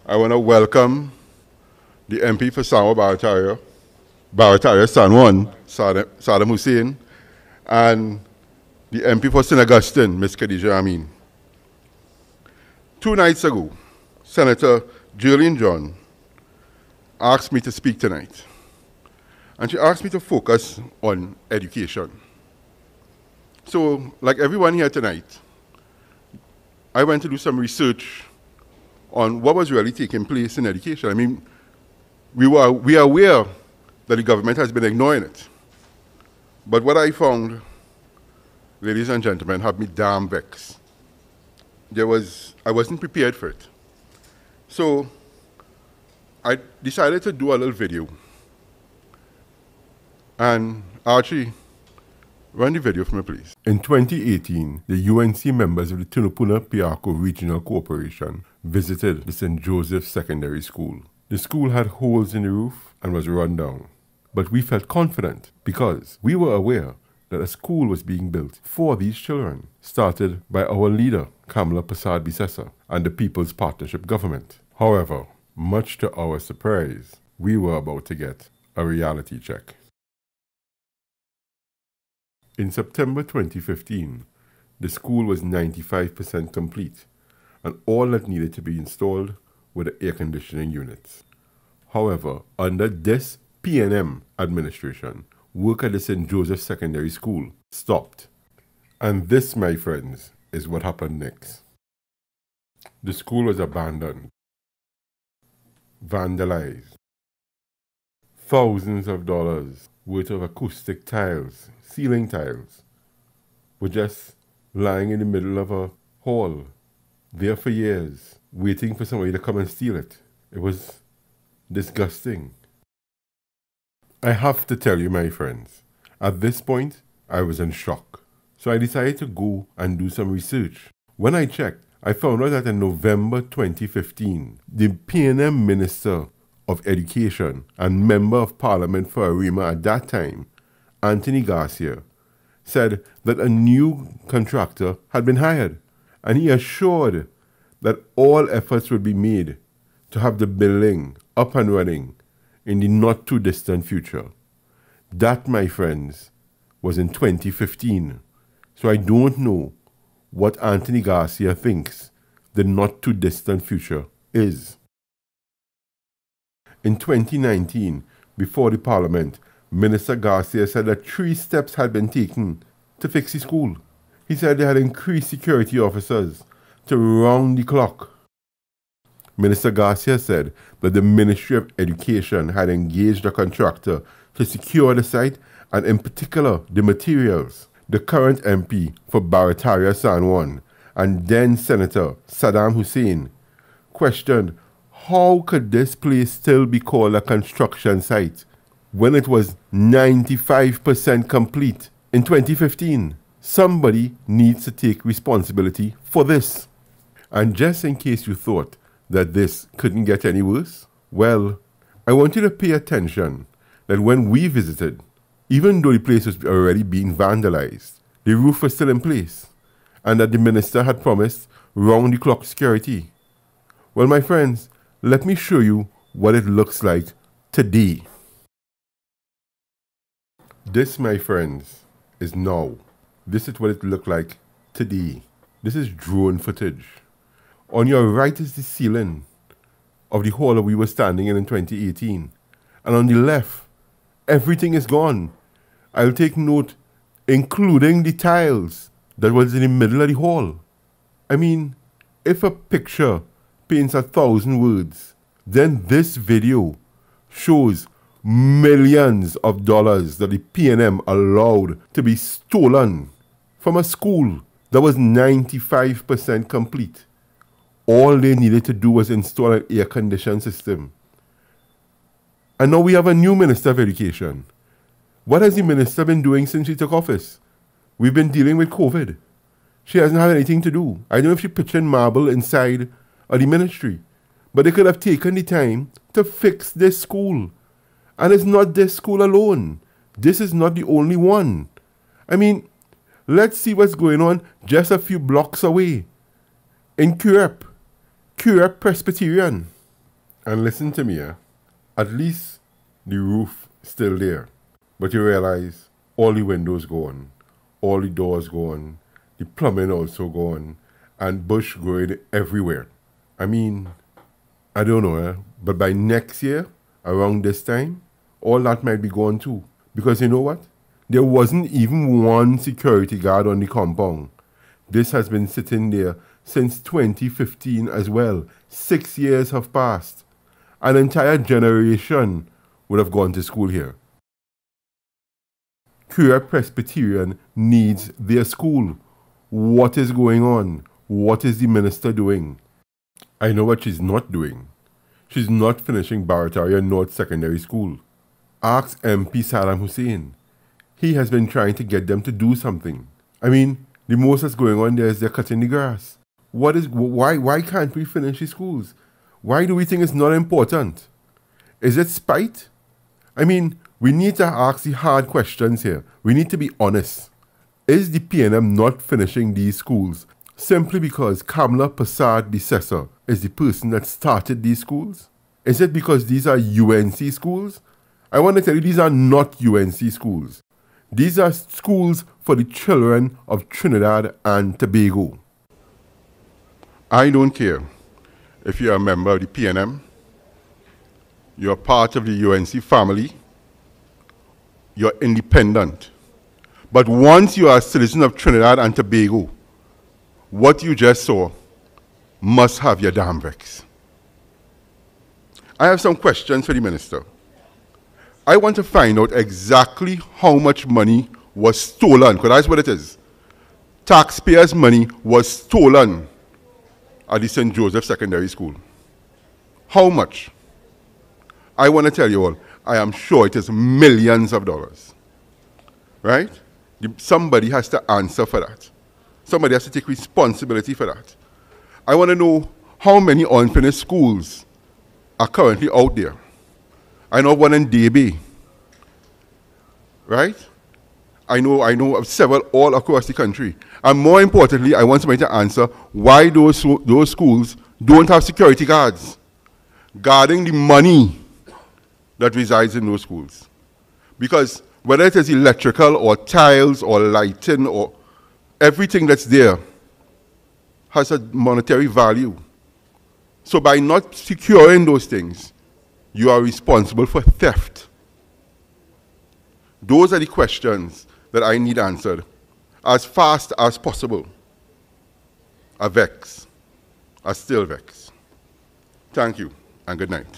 I want to welcome the MP for Samoa Barataria San Juan, Saddam Hussein, and the MP for St. Augustine, Ms. Khadija Amin. 2 nights ago, Senator Julian John asked me to speak tonight. And she asked me to focus on education. So, like everyone here tonight, I went to do some research on what was really taking place in education. I mean, we are aware that the government has been ignoring it. But what I found, ladies and gentlemen, had me damn vexed. I wasn't prepared for it. So I decided to do a little video. And Archie, run the video for me, please. In 2018, the UNC members of the Tunapuna-Piarco Regional Corporation visited the St. Joseph Secondary School. The school had holes in the roof and was run down. But we felt confident because we were aware that a school was being built for these children, started by our leader, Kamala Persad-Bissessar, and the People's Partnership Government. However, much to our surprise, we were about to get a reality check. In September 2015, the school was 95% complete, and all that needed to be installed were the air conditioning units. However, under this P&M administration, work at the St. Joseph Secondary School stopped. And this, my friends, is what happened next. The school was abandoned, vandalized. Thousands of dollars worth of acoustic tiles, ceiling tiles, were just lying in the middle of a hall, there for years, waiting for somebody to come and steal it. It was disgusting. I have to tell you, my friends, at this point, I was in shock. So I decided to go and do some research. When I checked, I found out that in November 2015, the P&M Minister of Education and Member of Parliament for Arima at that time, Anthony Garcia, said that a new contractor had been hired, and he assured that all efforts would be made to have the building up and running in the not-too-distant future. That, my friends, was in 2015. So I don't know what Anthony Garcia thinks the not-too-distant future is. In 2019, before the Parliament, Minister Garcia said that 3 steps had been taken to fix the school. He said they had increased security officers to round the clock. Minister Garcia said that the Ministry of Education had engaged a contractor to secure the site and in particular the materials. The current MP for Barataria San Juan and then Senator Saddam Hussein questioned how could this place still be called a construction site when it was 95% complete in 2015. Somebody needs to take responsibility for this. And just in case you thought that this couldn't get any worse, well, I want you to pay attention that when we visited, even though the place was already being vandalized, the roof was still in place, and that the minister had promised round-the-clock security. Well, my friends, let me show you what it looks like today. This, my friends, is now. This is what it looked like today. This is drone footage. On your right is the ceiling of the hall that we were standing in 2018. And on the left, everything is gone. I'll take note, including the tiles that was in the middle of the hall. I mean, if a picture paints 1,000 words, then this video shows millions of dollars that the P&M allowed to be stolen from a school that was 95% complete. All they needed to do was install an air conditioning system. And now we have a new Minister of Education. What has the minister been doing since she took office? We've been dealing with COVID. She hasn't had anything to do. I don't know if she pitched in marble inside of the ministry. But they could have taken the time to fix this school. And it's not this school alone. This is not the only one. I mean, let's see what's going on just a few blocks away. In Curep Presbyterian. And listen to me, at least the roof still there. But you realize all the windows gone, all the doors gone, the plumbing also gone, and bush growing everywhere. I mean, I don't know, but by next year, around this time, all that might be gone too. Because you know what? There wasn't even one security guard on the compound. This has been sitting there since 2015 as well. 6 years have passed. An entire generation would have gone to school here. Curia Presbyterian needs their school. What is going on? What is the minister doing? I know what she's not doing. She's not finishing Barataria North Secondary School. Ask MP Saddam Hussein. He has been trying to get them to do something. I mean, the most that's going on there is they're cutting the grass. Why can't we finish the schools? Why do we think it's not important? Is it spite? I mean, we need to ask the hard questions here. We need to be honest. Is the PNM not finishing these schools simply because Kamla Prasad Bisesa is the person that started these schools? Is it because these are UNC schools? I want to tell you, these are not UNC schools. These are schools for the children of Trinidad and Tobago. I don't care if you're a member of the PNM, you're part of the UNC family, you're independent. But once you are a citizen of Trinidad and Tobago, what you just saw must have your damn bricks. I have some questions for the minister. I want to find out exactly how much money was stolen, because that's what it is. Taxpayers' money was stolen at the St. Joseph Secondary School. How much? I want to tell you all, I am sure it is millions of dollars. Right? Somebody has to answer for that. Somebody has to take responsibility for that. I want to know how many unfinished schools are currently out there. I know one in DB. Right? I know of several all across the country. And more importantly, I want somebody to answer why those schools don't have security guards guarding the money that resides in those schools. Because whether it is electrical or tiles or lighting or everything that's there has a monetary value. So by not securing those things, you are responsible for theft. Those are the questions that I need answered as fast as possible. I vex. I still vex. Thank you and good night.